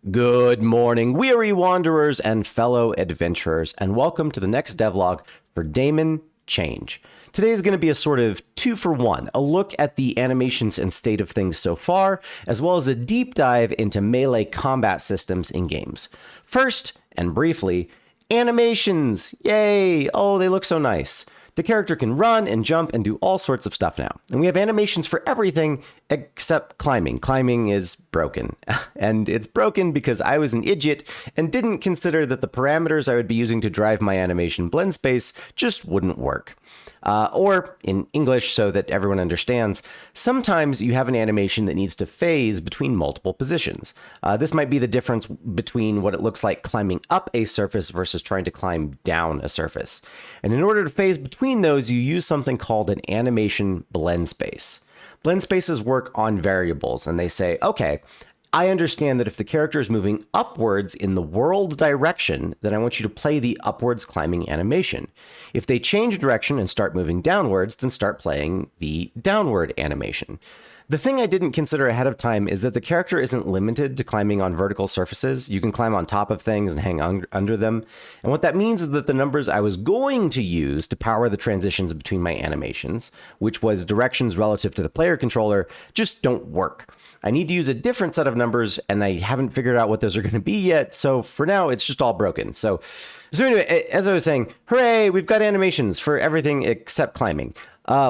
Good morning, weary wanderers and fellow adventurers, and welcome to the next devlog for Daemon Change. Today is going to be a sort of 2-for-1, a look at the animations and state of things so far, as well as a deep dive into melee combat systems in games. First, and briefly, animations! Yay! Oh, they look so nice. The character can run and jump and do all sorts of stuff now. And we have animations for everything except climbing. Climbing is broken. And it's broken because I was an idiot and didn't consider that the parameters I would be using to drive my animation blend space just wouldn't work. Or in English, so that everyone understands, sometimes you have an animation that needs to phase between multiple positions. This might be the difference between what it looks like climbing up a surface versus trying to climb down a surface. And in order to phase between those, you use something called an animation blend space. Blend spaces work on variables, and they say, okay, I understand that if the character is moving upwards in the world direction, then I want you to play the upwards climbing animation. If they change direction and start moving downwards, then start playing the downward animation. The thing I didn't consider ahead of time is that the character isn't limited to climbing on vertical surfaces. You can climb on top of things and hang under them. And what that means is that the numbers I was going to use to power the transitions between my animations, which was directions relative to the player controller, just don't work. I need to use a different set of numbers, and I haven't figured out what those are going to be yet. So for now, it's just all broken. So anyway, as I was saying, hooray, we've got animations for everything except climbing.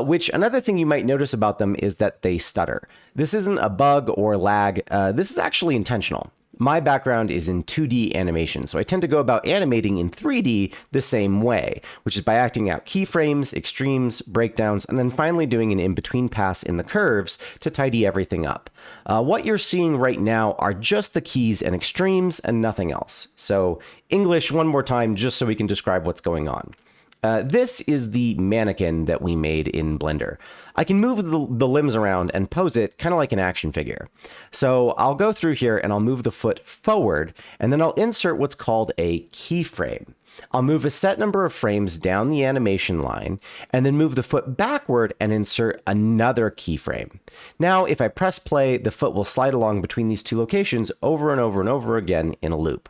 Which another thing you might notice about them is that they stutter. This isn't a bug or lag. This is actually intentional. My background is in 2D animation, so I tend to go about animating in 3D the same way, which is by acting out keyframes, extremes, breakdowns, and then finally doing an in-between pass in the curves to tidy everything up. What you're seeing right now are just the keys and extremes and nothing else. So English one more time, just so we can describe what's going on. This is the mannequin that we made in Blender. I can move the limbs around and pose it kind of like an action figure. So I'll go through here and I'll move the foot forward, and then I'll insert what's called a keyframe. I'll move a set number of frames down the animation line, and then move the foot backward and insert another keyframe. Now, if I press play, the foot will slide along between these two locations over and over and over again in a loop.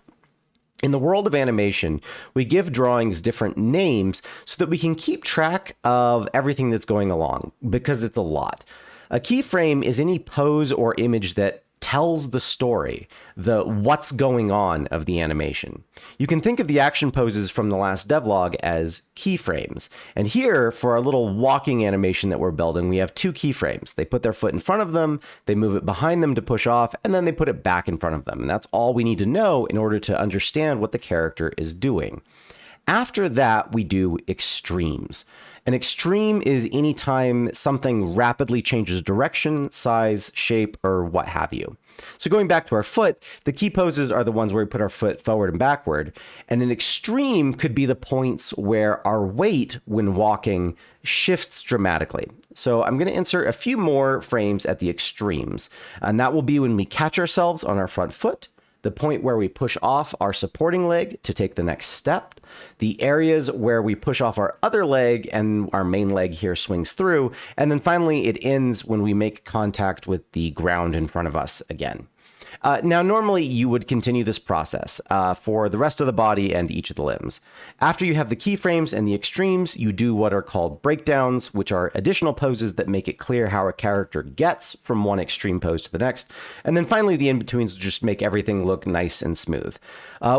In the world of animation, we give drawings different names so that we can keep track of everything that's going along, because it's a lot. A keyframe is any pose or image that tells the story, the what's going on of the animation. You can think of the action poses from the last devlog as keyframes. And here, for our little walking animation that we're building, we have two keyframes. They put their foot in front of them, they move it behind them to push off, and then they put it back in front of them. And that's all we need to know in order to understand what the character is doing. After that, we do extremes. An extreme is any time something rapidly changes direction, size, shape, or what have you. So going back to our foot, the key poses are the ones where we put our foot forward and backward. And an extreme could be the points where our weight when walking shifts dramatically. So I'm going to insert a few more frames at the extremes. And that will be when we catch ourselves on our front foot, the point where we push off our supporting leg to take the next step, the areas where we push off our other leg and our main leg here swings through, and then finally it ends when we make contact with the ground in front of us again. Now, normally you would continue this process for the rest of the body and each of the limbs. After you have the keyframes and the extremes, you do what are called breakdowns, which are additional poses that make it clear how a character gets from one extreme pose to the next. And then finally, the in-betweens just make everything look nice and smooth.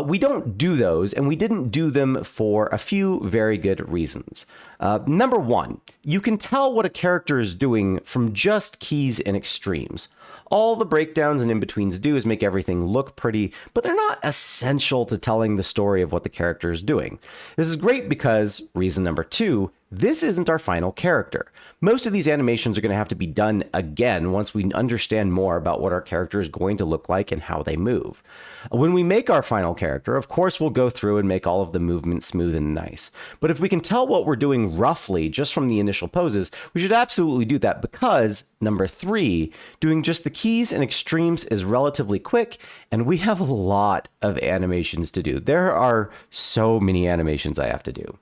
We don't do those, and we didn't do them for a few very good reasons. Number one, you can tell what a character is doing from just keys and extremes. All the breakdowns and in-betweens do is make everything look pretty, but they're not essential to telling the story of what the character is doing. This is great because, reason number two, this isn't our final character. Most of these animations are going to have to be done again once we understand more about what our character is going to look like and how they move. When we make our final character, of course, we'll go through and make all of the movement smooth and nice. But if we can tell what we're doing roughly just from the initial poses, we should absolutely do that because, number three, doing just the keys and extremes is relatively quick, and we have a lot of animations to do. There are so many animations I have to do.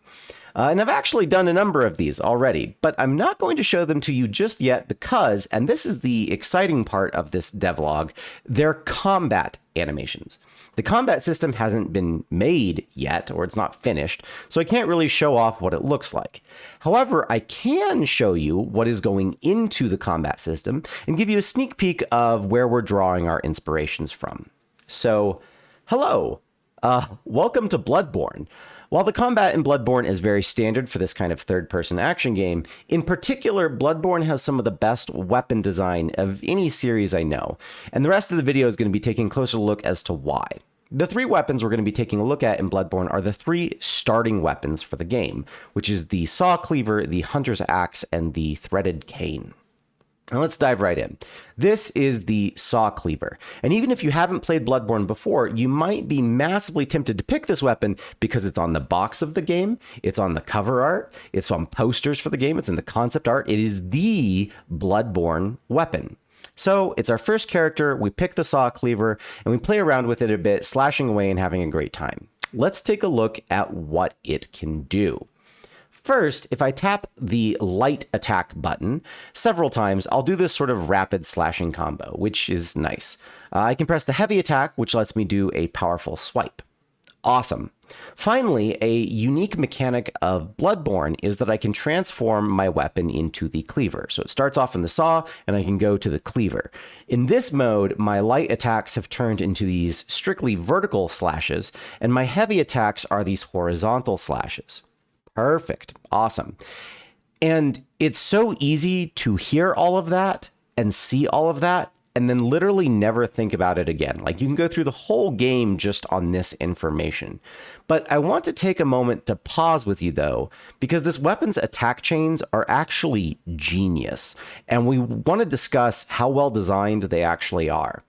And I've actually done a number of these already, but I'm not going to show them to you just yet because, and this is the exciting part of this devlog, they're combat animations. The combat system hasn't been made yet, or it's not finished, so I can't really show off what it looks like. However, I can show you what is going into the combat system and give you a sneak peek of where we're drawing our inspirations from. So, hello. Welcome to Bloodborne. While the combat in Bloodborne is very standard for this kind of third-person action game, in particular, Bloodborne has some of the best weapon design of any series I know, and the rest of the video is going to be taking a closer look as to why. The three weapons we're going to be taking a look at in Bloodborne are the three starting weapons for the game, which is the Saw Cleaver, the Hunter's Axe, and the Threaded Cane. Now let's dive right in. This is the Saw Cleaver, and even if you haven't played Bloodborne before, you might be massively tempted to pick this weapon because it's on the box of the game, it's on the cover art, it's on posters for the game, it's in the concept art. It is the Bloodborne weapon. So it's our first character, we pick the Saw Cleaver, and we play around with it a bit, slashing away and having a great time. Let's take a look at what it can do. First, if I tap the light attack button several times, I'll do this sort of rapid slashing combo, which is nice. I can press the heavy attack, which lets me do a powerful swipe. Awesome. Finally, a unique mechanic of Bloodborne is that I can transform my weapon into the cleaver. So it starts off in the saw, and I can go to the cleaver. In this mode, my light attacks have turned into these strictly vertical slashes, and my heavy attacks are these horizontal slashes. Perfect. Awesome. And it's so easy to hear all of that and see all of that and then literally never think about it again. Like you can go through the whole game just on this information. But I want to take a moment to pause with you though, because this weapon's attack chains are actually genius. And we want to discuss how well designed they actually are.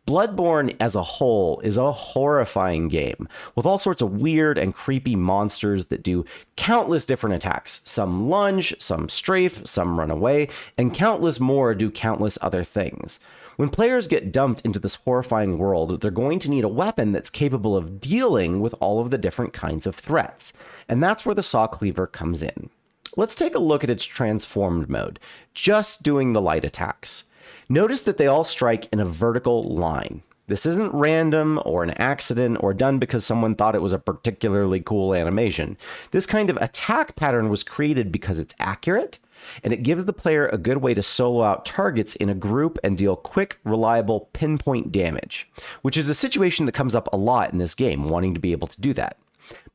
Bloodborne as a whole is a horrifying game with all sorts of weird and creepy monsters that do countless different attacks. Some lunge, some strafe, some run away, and countless more do countless other things. When players get dumped into this horrifying world, they're going to need a weapon that's capable of dealing with all of the different kinds of threats. And that's where the Saw Cleaver comes in. Let's take a look at its transformed mode, just doing the light attacks. Notice that they all strike in a vertical line. This isn't random or an accident or done because someone thought it was a particularly cool animation. This kind of attack pattern was created because it's accurate, and it gives the player a good way to solo out targets in a group and deal quick, reliable, pinpoint damage, which is a situation that comes up a lot in this game, wanting to be able to do that.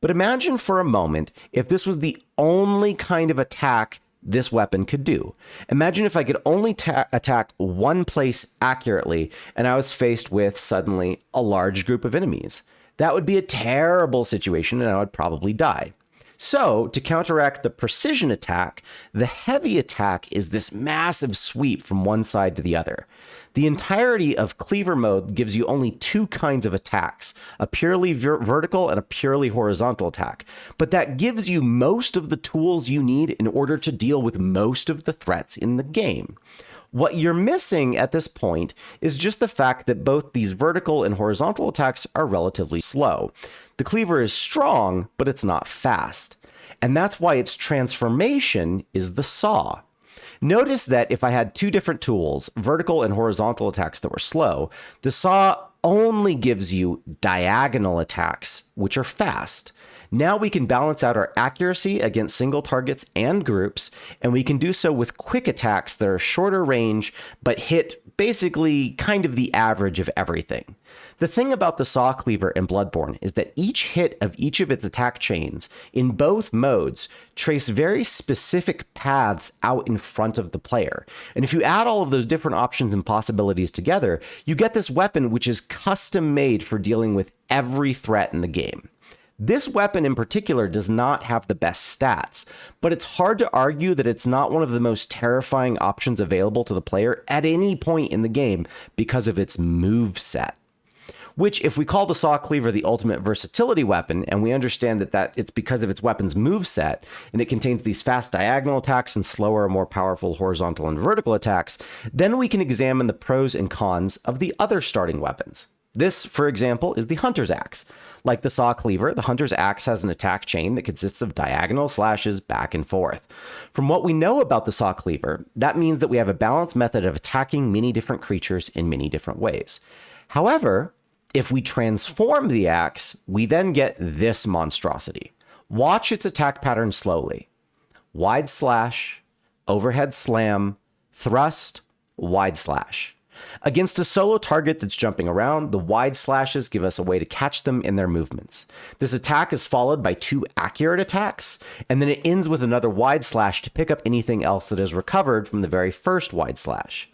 But imagine for a moment if this was the only kind of attack this weapon could do. Imagine if I could only attack one place accurately and I was faced with suddenly a large group of enemies. That would be a terrible situation and I would probably die. So, to counteract the precision attack, the heavy attack is this massive sweep from one side to the other. The entirety of Cleaver mode gives you only two kinds of attacks, a purely vertical and a purely horizontal attack. But that gives you most of the tools you need in order to deal with most of the threats in the game. What you're missing at this point is just the fact that both these vertical and horizontal attacks are relatively slow. The cleaver is strong, but it's not fast. And that's why its transformation is the saw. Notice that if I had two different tools, vertical and horizontal attacks that were slow, the saw only gives you diagonal attacks, which are fast. Now we can balance out our accuracy against single targets and groups, and we can do so with quick attacks that are shorter range, but hit basically kind of the average of everything. The thing about the Saw Cleaver in Bloodborne is that each hit of each of its attack chains in both modes trace very specific paths out in front of the player. And if you add all of those different options and possibilities together, you get this weapon which is custom made for dealing with every threat in the game. This weapon in particular does not have the best stats, but it's hard to argue that it's not one of the most terrifying options available to the player at any point in the game because of its moveset. Which, if we call the Saw Cleaver the ultimate versatility weapon, and we understand that it's because of its weapon's moveset, and it contains these fast diagonal attacks and slower, more powerful horizontal and vertical attacks, then we can examine the pros and cons of the other starting weapons. This, for example, is the Hunter's Axe. Like the Saw Cleaver, the Hunter's Axe has an attack chain that consists of diagonal slashes back and forth. From what we know about the Saw Cleaver, that means that we have a balanced method of attacking many different creatures in many different ways. However, if we transform the axe, we then get this monstrosity. Watch its attack pattern slowly. Wide slash, overhead slam, thrust, wide slash. Against a solo target that's jumping around, the wide slashes give us a way to catch them in their movements. This attack is followed by 2 accurate attacks, and then it ends with another wide slash to pick up anything else that is recovered from the very first wide slash.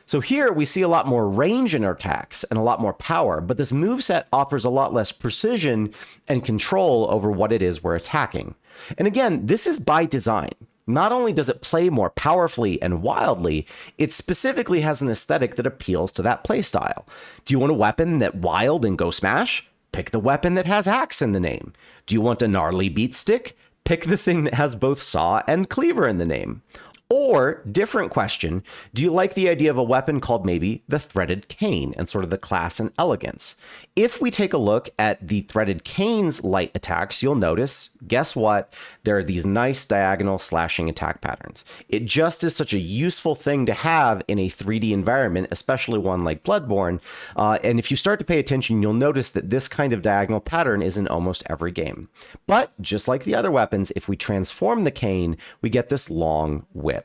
So here we see a lot more range in our attacks and a lot more power, but this moveset offers a lot less precision and control over what it is we're attacking. And again, this is by design. Not only does it play more powerfully and wildly, it specifically has an aesthetic that appeals to that playstyle. Do you want a weapon that wild and go smash? Pick the weapon that has axe in the name. Do you want a gnarly beat stick? Pick the thing that has both saw and cleaver in the name. Or, different question, do you like the idea of a weapon called maybe the threaded cane and sort of the class and elegance? If we take a look at the threaded cane's light attacks, you'll notice, guess what? There are these nice diagonal slashing attack patterns. It just is such a useful thing to have in a 3D environment, especially one like Bloodborne. And if you start to pay attention, you'll notice that this kind of diagonal pattern is in almost every game. But just like the other weapons, if we transform the cane, we get this long whip.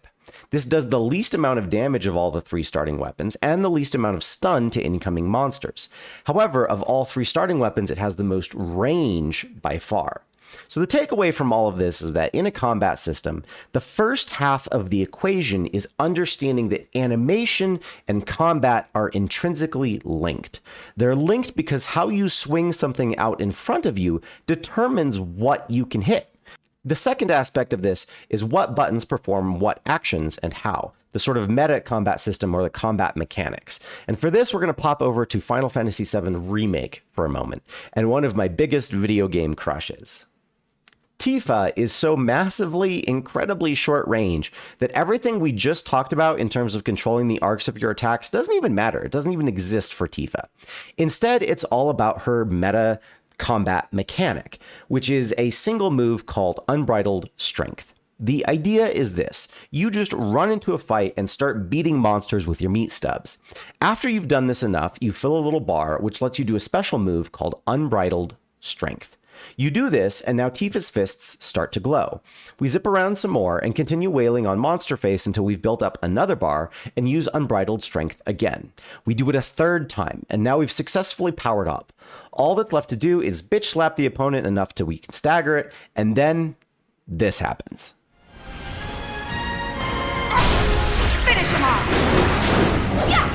This does the least amount of damage of all the 3 starting weapons and the least amount of stun to incoming monsters. However, of all 3 starting weapons, it has the most range by far. So the takeaway from all of this is that in a combat system, the first half of the equation is understanding that animation and combat are intrinsically linked. They're linked because how you swing something out in front of you determines what you can hit. The second aspect of this is what buttons perform what actions and how, the sort of meta combat system or the combat mechanics. And for this, we're going to pop over to Final Fantasy VII Remake for a moment, and one of my biggest video game crushes. Tifa is so massively, incredibly short range that everything we just talked about in terms of controlling the arcs of your attacks doesn't even matter. It doesn't even exist for Tifa. Instead, it's all about her meta combat mechanic, which is a single move called Unbridled Strength. The idea is this: you just run into a fight and start beating monsters with your meat stubs. After you've done this enough, you fill a little bar, which lets you do a special move called Unbridled Strength. You do this, and now Tifa's fists start to glow. We zip around some more and continue wailing on Monster Face until we've built up another bar and use Unbridled Strength again. We do it a third time, and now we've successfully powered up. All that's left to do is bitch slap the opponent enough till we can stagger it, and then this happens. Finish him off! Yeah!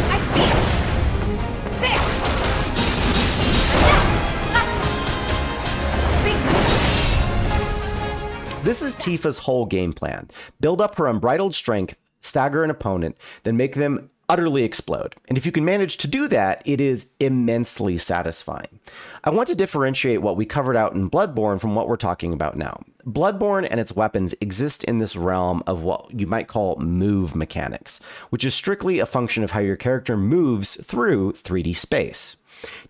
I see it! There! This is Tifa's whole game plan. Build up her unbridled strength, stagger an opponent, then make them utterly explode. And if you can manage to do that, it is immensely satisfying. I want to differentiate what we covered out in Bloodborne from what we're talking about now. Bloodborne and its weapons exist in this realm of what you might call move mechanics, which is strictly a function of how your character moves through 3D space.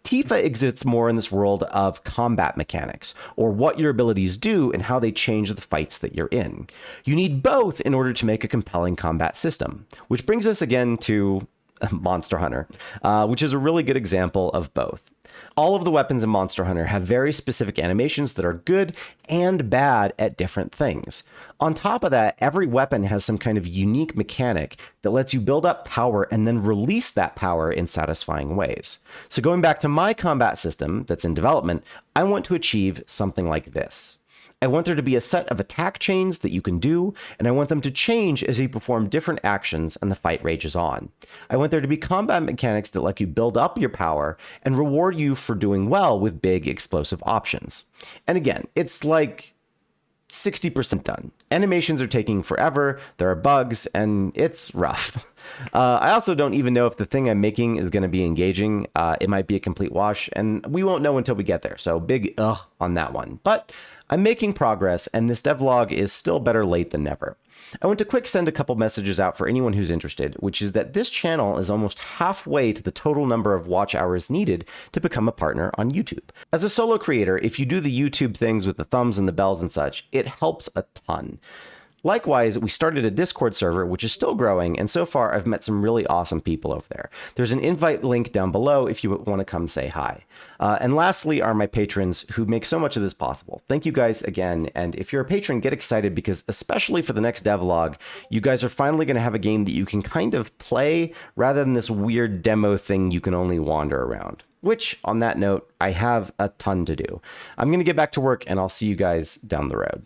Tifa exists more in this world of combat mechanics, or what your abilities do and how they change the fights that you're in. You need both in order to make a compelling combat system, which brings us again to Monster Hunter, which is a really good example of both. All of the weapons in Monster Hunter have very specific animations that are good and bad at different things. On top of that, every weapon has some kind of unique mechanic that lets you build up power and then release that power in satisfying ways. So going back to my combat system that's in development, I want to achieve something like this. I want there to be a set of attack chains that you can do, and I want them to change as you perform different actions and the fight rages on. I want there to be combat mechanics that let you build up your power and reward you for doing well with big explosive options. And again, it's like 60% done. Animations are taking forever, there are bugs, and it's rough. I also don't even know if the thing I'm making is going to be engaging. It might be a complete wash, and we won't know until we get there, so big ugh on that one. But I'm making progress, and this devlog is still better late than never. I want to quick send a couple messages out for anyone who's interested, which is that this channel is almost halfway to the total number of watch hours needed to become a partner on YouTube. As a solo creator, if you do the YouTube things with the thumbs and the bells and such, it helps a ton. Likewise, we started a Discord server, which is still growing, and so far I've met some really awesome people over there. There's an invite link down below if you want to come say hi. And lastly are my patrons who make so much of this possible. Thank you guys again, and if you're a patron, get excited because especially for the next devlog, you guys are finally going to have a game that you can kind of play rather than this weird demo thing you can only wander around. Which, on that note, I have a ton to do. I'm going to get back to work, and I'll see you guys down the road.